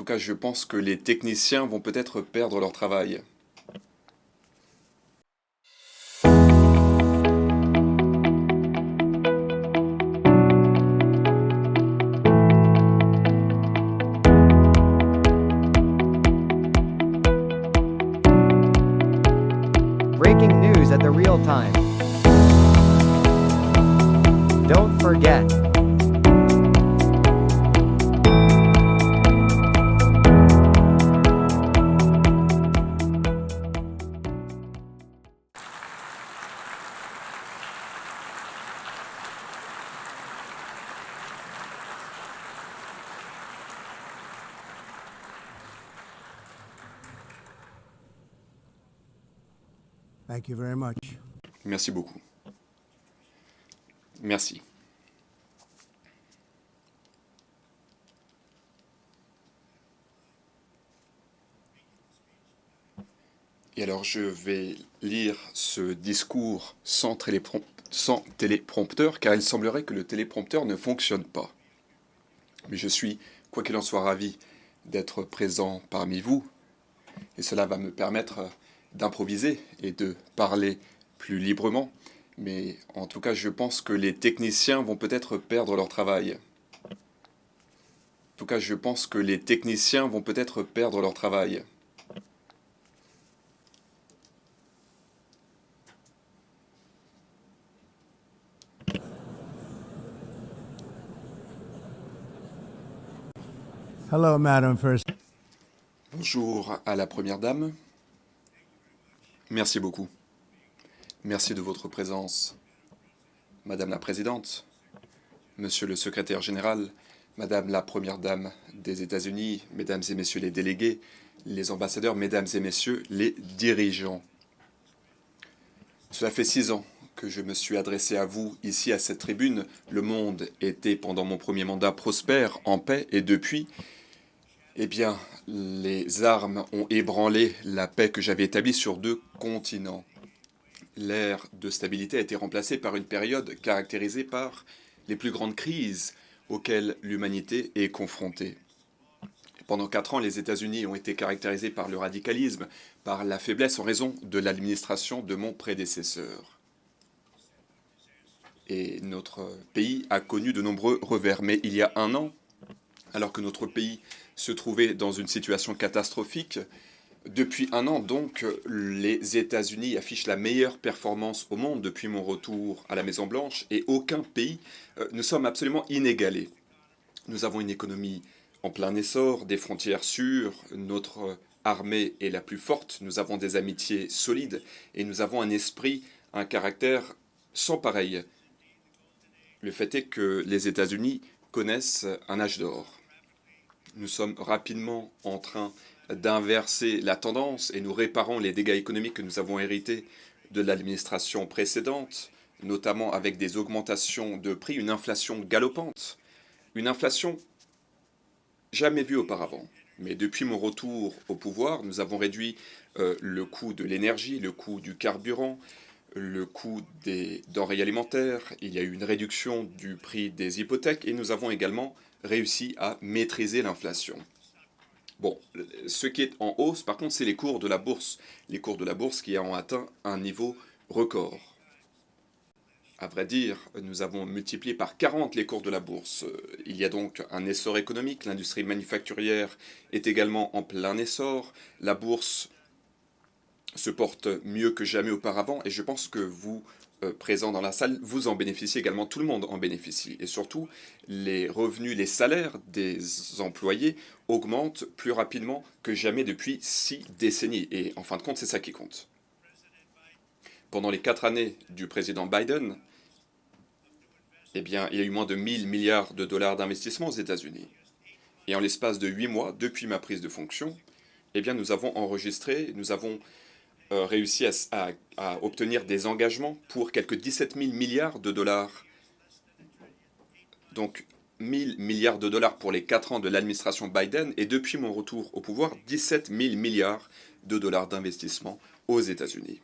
cas, je pense que les techniciens vont peut-être perdre leur travail. Breaking news at the real time. Don't forget. Thank you very much. Merci beaucoup. Merci. Et alors, je vais lire ce discours sans téléprompteur, car il semblerait que le téléprompteur ne fonctionne pas. Mais je suis, quoi qu'il en soit, ravi d'être présent parmi vous, et cela va me permettre d'improviser et de parler plus librement. Mais en tout cas, je pense que les techniciens vont peut-être perdre leur travail. En tout cas, je pense que les techniciens vont peut-être perdre leur travail. Hello, Madam First. Bonjour à la Première Dame. Merci beaucoup. Merci de votre présence, Madame la Présidente, Monsieur le Secrétaire Général, Madame la Première Dame des États-Unis, Mesdames et Messieurs les délégués, les ambassadeurs, Mesdames et Messieurs les dirigeants. Cela fait 6 ans que je me suis adressé à vous ici à cette tribune. Le monde était pendant mon premier mandat prospère, en paix, et depuis, eh bien, les armes ont ébranlé la paix que j'avais établie sur 2 continents. L'ère de stabilité a été remplacée par une période caractérisée par les plus grandes crises auxquelles l'humanité est confrontée. Pendant 4 ans, les États-Unis ont été caractérisés par le radicalisme, par la faiblesse en raison de l'administration de mon prédécesseur. Et notre pays a connu de nombreux revers. Mais il y a 1 an, alors que notre pays se trouvait dans une situation catastrophique, depuis 1 an, donc, les États-Unis affichent la meilleure performance au monde depuis mon retour à la Maison-Blanche, et aucun pays, nous sommes absolument inégalés. Nous avons une économie en plein essor, des frontières sûres, notre armée est la plus forte, nous avons des amitiés solides, et nous avons un esprit, un caractère sans pareil. Le fait est que les États-Unis connaissent un âge d'or. Nous sommes rapidement en train d'inverser la tendance et nous réparons les dégâts économiques que nous avons hérités de l'administration précédente, notamment avec des augmentations de prix, une inflation galopante, une inflation jamais vue auparavant. Mais depuis mon retour au pouvoir, nous avons réduit le coût de l'énergie, le coût du carburant, le coût des denrées alimentaires, il y a eu une réduction du prix des hypothèques et nous avons également réussi à maîtriser l'inflation. Bon, ce qui est en hausse, par contre, c'est les cours de la bourse. Les cours de la bourse qui ont atteint un niveau record. À vrai dire, nous avons multiplié par 40 les cours de la bourse. Il y a donc un essor économique, l'industrie manufacturière est également en plein essor, la bourse se porte mieux que jamais auparavant, et je pense que vous, présents dans la salle, vous en bénéficiez également, tout le monde en bénéficie. Et surtout, les revenus, les salaires des employés augmentent plus rapidement que jamais depuis 6 décennies. Et en fin de compte, c'est ça qui compte. Pendant les 4 années du président Biden, eh bien, il y a eu moins de 1000 milliards de dollars d'investissement aux États-Unis. Et en l'espace de 8 mois, depuis ma prise de fonction, eh bien, nous avons réussi à obtenir des engagements pour quelques 17 000 milliards de dollars. Donc 1000 milliards de dollars pour les 4 ans de l'administration Biden, et depuis mon retour au pouvoir, 17 000 milliards de dollars d'investissement aux États-Unis.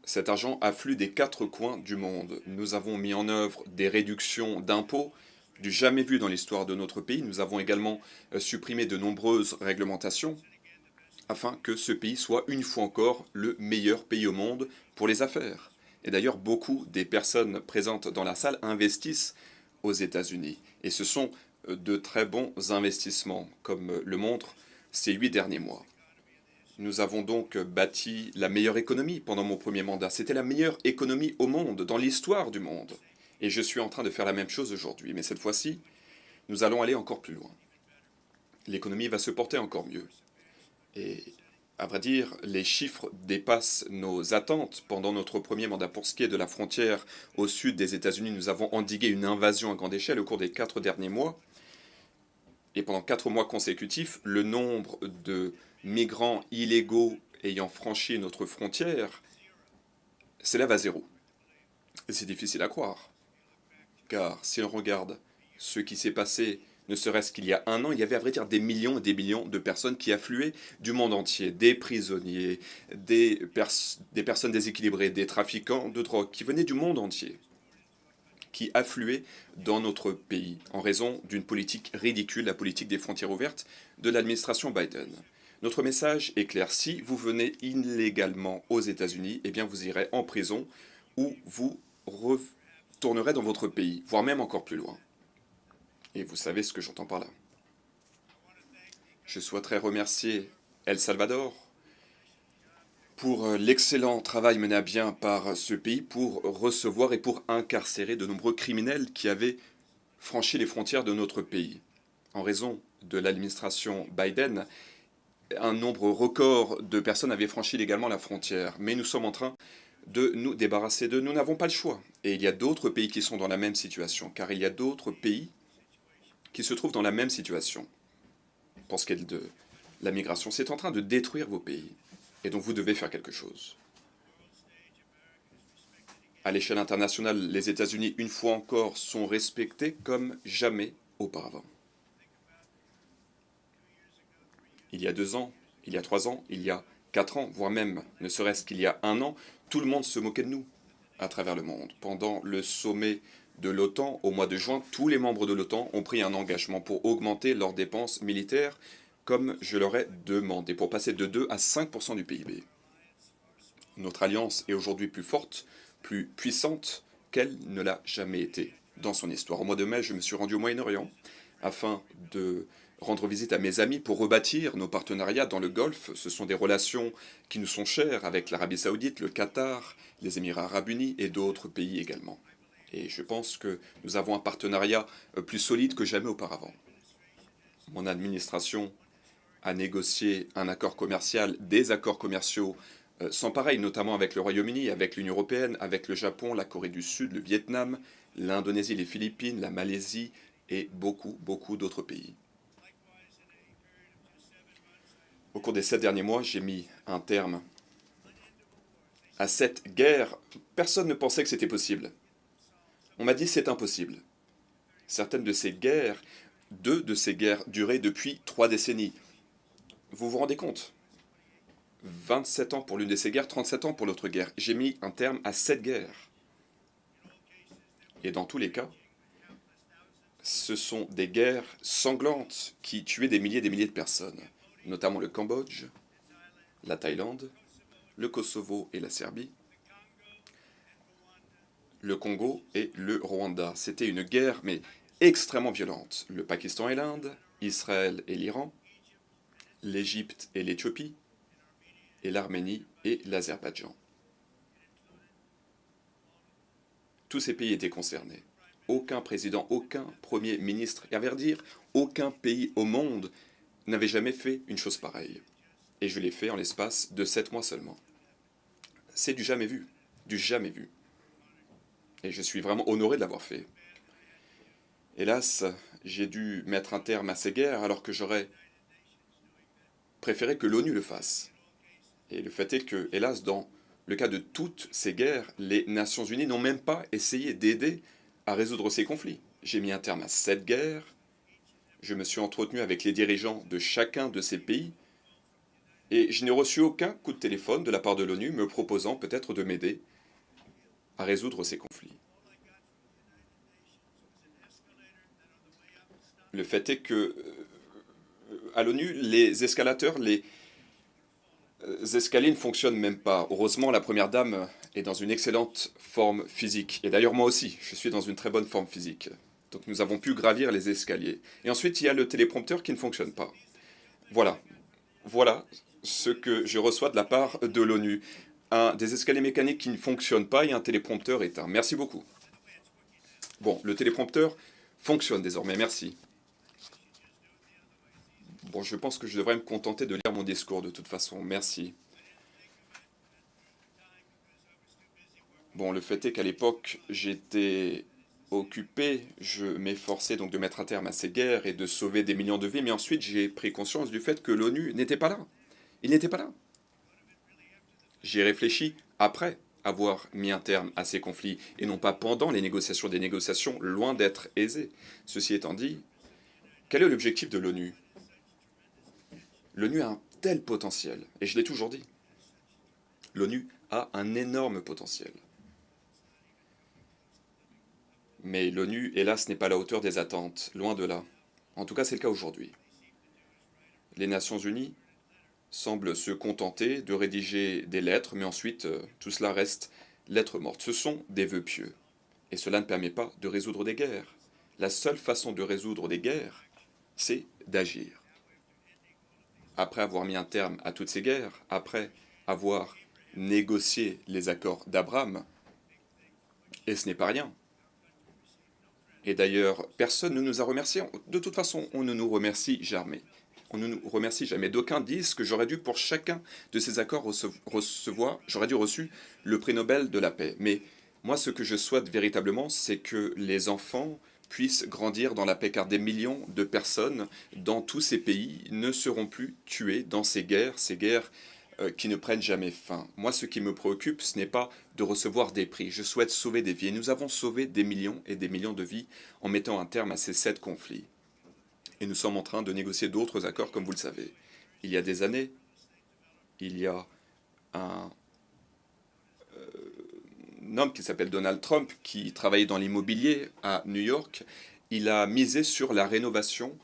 Cet argent afflue des 4 coins du monde. Nous avons mis en œuvre des réductions d'impôts, du jamais vu dans l'histoire de notre pays. Nous avons également supprimé de nombreuses réglementations afin que ce pays soit une fois encore le meilleur pays au monde pour les affaires. Et d'ailleurs, beaucoup des personnes présentes dans la salle investissent aux États-Unis. Et ce sont de très bons investissements, comme le montrent ces 8 derniers mois. Nous avons donc bâti la meilleure économie pendant mon premier mandat. C'était la meilleure économie au monde, dans l'histoire du monde. Et je suis en train de faire la même chose aujourd'hui. Mais cette fois-ci, nous allons aller encore plus loin. L'économie va se porter encore mieux. Et à vrai dire, les chiffres dépassent nos attentes pendant notre premier mandat. Pour ce qui est de la frontière au sud des États-Unis, nous avons endigué une invasion à grande échelle au cours des 4 derniers mois. Et pendant 4 mois consécutifs, le nombre de migrants illégaux ayant franchi notre frontière s'élève à 0. C'est difficile à croire, car si on regarde ce qui s'est passé, ne serait-ce qu'il y a un an, il y avait à vrai dire des millions et des millions de personnes qui affluaient du monde entier, des prisonniers, des personnes déséquilibrées, des trafiquants de drogue, qui venaient du monde entier, qui affluaient dans notre pays en raison d'une politique ridicule, la politique des frontières ouvertes de l'administration Biden. Notre message est clair, si vous venez illégalement aux États-Unis, eh bien vous irez en prison ou vous retournerez dans votre pays, voire même encore plus loin. Et vous savez ce que j'entends par là. Je souhaiterais remercier El Salvador pour l'excellent travail mené à bien par ce pays pour recevoir et pour incarcérer de nombreux criminels qui avaient franchi les frontières de notre pays. En raison de l'administration Biden, un nombre record de personnes avaient franchi légalement la frontière. Mais nous sommes en train de nous débarrasser d'eux. Nous n'avons pas le choix. Et il y a d'autres pays qui sont dans la même situation, car il y a d'autres pays qui se trouvent dans la même situation. Pour ce qui est de la migration, c'est en train de détruire vos pays. Et donc vous devez faire quelque chose. À l'échelle internationale, les États-Unis, une fois encore, sont respectés comme jamais auparavant. Il y a 2 ans, il y a 3 ans, il y a 4 ans, voire même, ne serait-ce qu'il y a 1 an, tout le monde se moquait de nous à travers le monde. Pendant le sommet de l'OTAN, au mois de juin, tous les membres de l'OTAN ont pris un engagement pour augmenter leurs dépenses militaires comme je leur ai demandé, pour passer de 2 à 5% du PIB. Notre alliance est aujourd'hui plus forte, plus puissante qu'elle ne l'a jamais été dans son histoire. Au mois de mai, je me suis rendu au Moyen-Orient afin de rendre visite à mes amis pour rebâtir nos partenariats dans le Golfe. Ce sont des relations qui nous sont chères avec l'Arabie Saoudite, le Qatar, les Émirats Arabes Unis et d'autres pays également. Et je pense que nous avons un partenariat plus solide que jamais auparavant. Mon administration a négocié un accord commercial, des accords commerciaux sans pareil, notamment avec le Royaume-Uni, avec l'Union européenne, avec le Japon, la Corée du Sud, le Vietnam, l'Indonésie, les Philippines, la Malaisie et beaucoup d'autres pays. Au cours des 7 derniers mois, j'ai mis un terme à cette guerre. Personne ne pensait que c'était possible. On m'a dit c'est impossible. Certaines de ces guerres, 2 de ces guerres duraient depuis 3 décennies. Vous vous rendez compte? 27 ans pour l'une de ces guerres, 37 ans pour l'autre guerre. J'ai mis un terme à 7 guerres. Et dans tous les cas, ce sont des guerres sanglantes qui tuaient des milliers et des milliers de personnes, notamment le Cambodge, la Thaïlande, le Kosovo et la Serbie, le Congo et le Rwanda. C'était une guerre, mais extrêmement violente. Le Pakistan et l'Inde, Israël et l'Iran, l'Égypte et l'Éthiopie, et l'Arménie et l'Azerbaïdjan. Tous ces pays étaient concernés. Aucun président, aucun premier ministre, et à vrai dire, aucun pays au monde n'avait jamais fait une chose pareille. Et je l'ai fait en l'espace de 7 mois seulement. C'est du jamais vu, du jamais vu. Et je suis vraiment honoré de l'avoir fait. Hélas, j'ai dû mettre un terme à ces guerres alors que j'aurais préféré que l'ONU le fasse. Et le fait est que, hélas, dans le cas de toutes ces guerres, les Nations Unies n'ont même pas essayé d'aider à résoudre ces conflits. J'ai mis un terme à 7 guerres, je me suis entretenu avec les dirigeants de chacun de ces pays, et je n'ai reçu aucun coup de téléphone de la part de l'ONU me proposant peut-être de m'aider à résoudre ces conflits. Le fait est que à l'ONU, les escalateurs, les escaliers ne fonctionnent même pas. Heureusement, la première dame est dans une excellente forme physique. Et d'ailleurs, moi aussi, je suis dans une très bonne forme physique. Donc nous avons pu gravir les escaliers. Et ensuite, il y a le téléprompteur qui ne fonctionne pas. Voilà. Voilà ce que je reçois de la part de l'ONU. Des escaliers mécaniques qui ne fonctionnent pas et un téléprompteur éteint. Merci beaucoup. Bon, le téléprompteur fonctionne désormais, merci. Bon, je pense que je devrais me contenter de lire mon discours de toute façon, merci. Bon, le fait est qu'à l'époque, j'étais occupé, je m'efforçais donc de mettre un terme à ces guerres et de sauver des millions de vies, mais ensuite j'ai pris conscience du fait que l'ONU n'était pas là. Il n'était pas là. J'y ai réfléchi après avoir mis un terme à ces conflits, et non pas pendant les négociations, des négociations loin d'être aisées. Ceci étant dit, quel est l'objectif de l'ONU? L'ONU a un tel potentiel, et je l'ai toujours dit. L'ONU a un énorme potentiel. Mais l'ONU, hélas, n'est pas à la hauteur des attentes, loin de là. En tout cas, c'est le cas aujourd'hui. Les Nations Unies semblent se contenter de rédiger des lettres, mais ensuite, tout cela reste lettres mortes. Ce sont des vœux pieux. Et cela ne permet pas de résoudre des guerres. La seule façon de résoudre des guerres, c'est d'agir. Après avoir mis un terme à toutes ces guerres, après avoir négocié les accords d'Abraham, et ce n'est pas rien. Et d'ailleurs, personne ne nous a remerciés. De toute façon, on ne nous remercie jamais. On ne nous remercie jamais. D'aucuns disent que j'aurais dû, pour chacun de ces accords, j'aurais dû reçu le prix Nobel de la paix. Mais moi, ce que je souhaite véritablement, c'est que les enfants puissent grandir dans la paix, car des millions de personnes dans tous ces pays ne seront plus tuées dans ces guerres qui ne prennent jamais fin. Moi, ce qui me préoccupe, ce n'est pas de recevoir des prix. Je souhaite sauver des vies. Et nous avons sauvé des millions et des millions de vies en mettant un terme à ces 7 conflits. Et nous sommes en train de négocier d'autres accords, comme vous le savez. Il y a des années, il y a un homme qui s'appelle Donald Trump, qui travaillait dans l'immobilier à New York. Il a misé sur la rénovation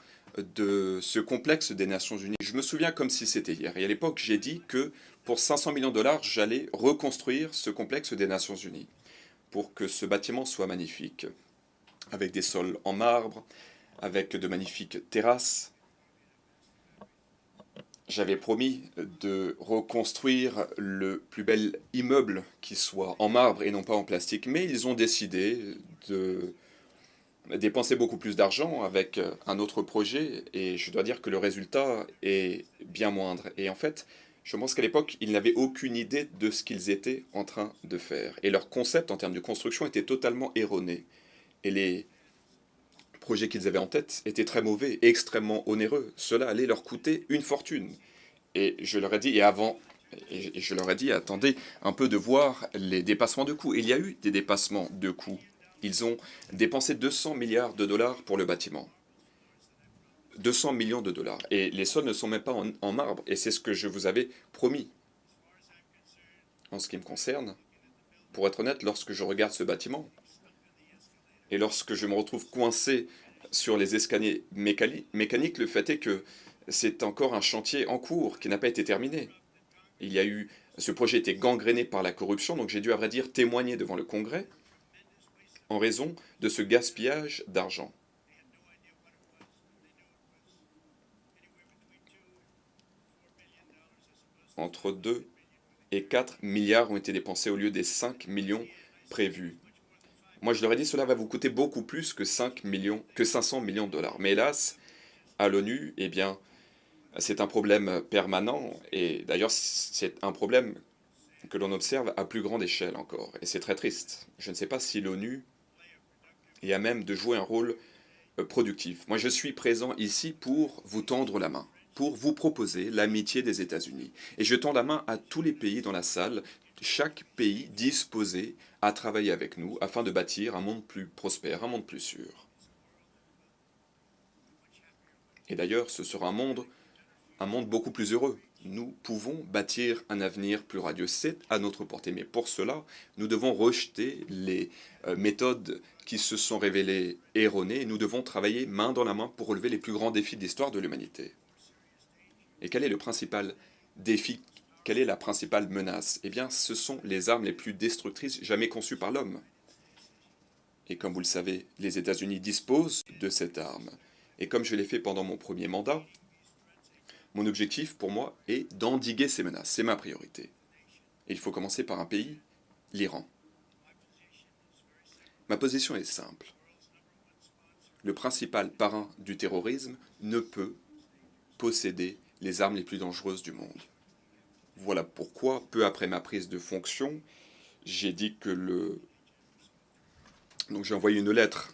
de ce complexe des Nations Unies. Je me souviens comme si c'était hier. Et à l'époque, j'ai dit que pour 500 millions de dollars, j'allais reconstruire ce complexe des Nations Unies pour que ce bâtiment soit magnifique, avec des sols en marbre, avec de magnifiques terrasses. J'avais promis de reconstruire le plus bel immeuble qui soit en marbre et non pas en plastique, mais ils ont décidé de dépenser beaucoup plus d'argent avec un autre projet, et je dois dire que le résultat est bien moindre. Et en fait, je pense qu'à l'époque, ils n'avaient aucune idée de ce qu'ils étaient en train de faire. Et leur concept en termes de construction était totalement erroné. Et les projets qu'ils avaient en tête étaient très mauvais et extrêmement onéreux. Cela allait leur coûter une fortune. Et je leur ai dit, et je leur ai dit, attendez un peu de voir les dépassements de coûts. Il y a eu des dépassements de coûts. Ils ont dépensé 200 milliards de dollars pour le bâtiment. 200 millions de dollars. Et les sols ne sont même pas en marbre. Et c'est ce que je vous avais promis. En ce qui me concerne, pour être honnête, lorsque je regarde ce bâtiment, et lorsque je me retrouve coincé sur les escaliers mécaniques, le fait est que c'est encore un chantier en cours qui n'a pas été terminé. Ce projet était gangréné par la corruption, donc j'ai dû, à vrai dire, témoigner devant le Congrès en raison de ce gaspillage d'argent. Entre 2 et 4 milliards ont été dépensés au lieu des 5 millions prévus. Moi, je leur ai dit, cela va vous coûter beaucoup plus que 500 millions de dollars. Mais hélas, à l'ONU, eh bien, c'est un problème permanent. Et d'ailleurs, c'est un problème que l'on observe à plus grande échelle encore. Et c'est très triste. Je ne sais pas si l'ONU est à même de jouer un rôle productif. Moi, je suis présent ici pour vous tendre la main, pour vous proposer l'amitié des États-Unis. Et je tends la main à tous les pays dans la salle, chaque pays disposé à travailler avec nous afin de bâtir un monde plus prospère, un monde plus sûr. Et d'ailleurs, ce sera un monde beaucoup plus heureux. nous pouvons bâtir un avenir plus radieux. C'est à notre portée. Mais pour cela, nous devons rejeter les méthodes qui se sont révélées erronées. Nous devons travailler main dans la main pour relever les plus grands défis de l'histoire de l'humanité. Et quel est le principal défi? Quelle est la principale menace? Eh bien, ce sont les armes les plus destructrices jamais conçues par l'homme. Et comme vous le savez, les États-Unis disposent de cette arme. Et comme je l'ai fait pendant mon premier mandat, mon objectif pour moi est d'endiguer ces menaces. C'est ma priorité. Et il faut commencer par un pays, l'Iran. Ma position est simple. Le principal parrain du terrorisme ne peut posséder les armes les plus dangereuses du monde. Voilà pourquoi, peu après ma prise de fonction, j'ai dit que Donc j'ai envoyé une lettre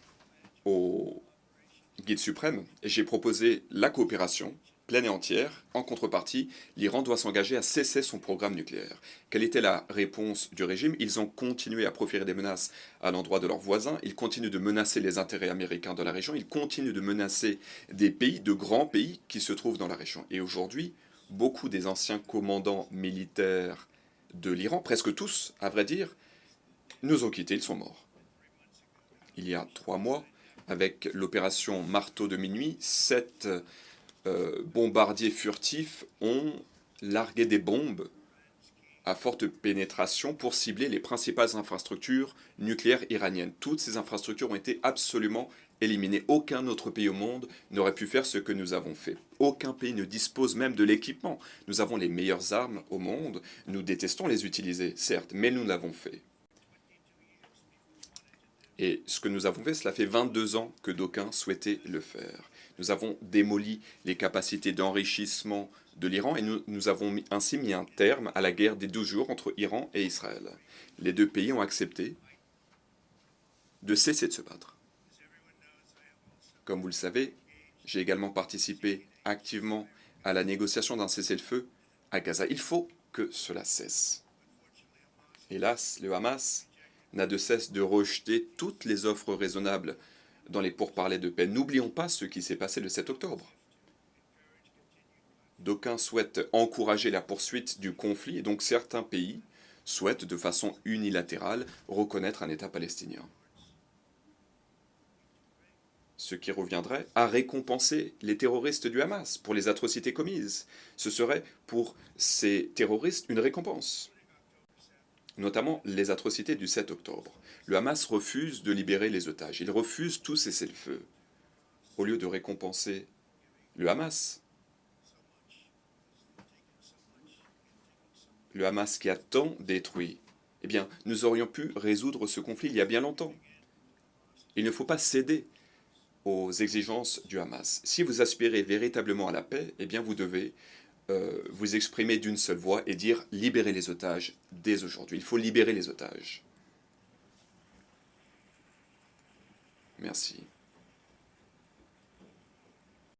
au guide suprême et j'ai proposé la coopération pleine et entière. En contrepartie, l'Iran doit s'engager à cesser son programme nucléaire. Quelle était la réponse du régime? Ils ont continué à proférer des menaces à l'endroit de leurs voisins, ils continuent de menacer les intérêts américains dans la région, ils continuent de menacer des pays, de grands pays qui se trouvent dans la région. Et aujourd'hui, beaucoup des anciens commandants militaires de l'Iran, presque tous, à vrai dire, nous ont quittés, ils sont morts. Il y a 3 mois, avec l'opération Marteau de minuit, 7 bombardiers furtifs ont largué des bombes à forte pénétration pour cibler les principales infrastructures nucléaires iraniennes. Toutes ces infrastructures ont été absolument éliminées. Aucun autre pays au monde n'aurait pu faire ce que nous avons fait. Aucun pays ne dispose même de l'équipement. Nous avons les meilleures armes au monde. Nous détestons les utiliser, certes, mais nous l'avons fait. Et ce que nous avons fait, cela fait 22 ans que d'aucuns souhaitaient le faire. Nous avons démoli les capacités d'enrichissement de l'Iran et nous avons ainsi mis un terme à la guerre des 12 jours entre Iran et Israël. Les deux pays ont accepté de cesser de se battre. Comme vous le savez, j'ai également participé activement à la négociation d'un cessez-le-feu à Gaza. Il faut que cela cesse. Hélas, le Hamas n'a de cesse de rejeter toutes les offres raisonnables dans les pourparlers de paix. N'oublions pas ce qui s'est passé le 7 octobre. D'aucuns souhaitent encourager la poursuite du conflit, et donc certains pays souhaitent de façon unilatérale reconnaître un État palestinien. Ce qui reviendrait à récompenser les terroristes du Hamas pour les atrocités commises. Ce serait pour ces terroristes une récompense, notamment les atrocités du 7 octobre. Le Hamas refuse de libérer les otages, il refuse tout cessez-le-feu. Au lieu de récompenser le Hamas qui a tant détruit, eh bien, nous aurions pu résoudre ce conflit il y a bien longtemps. Il ne faut pas céder aux exigences du Hamas. Si vous aspirez véritablement à la paix, eh bien, vous devez vous exprimer d'une seule voix et dire « libérez les otages dès aujourd'hui ». Il faut libérer les otages. Merci.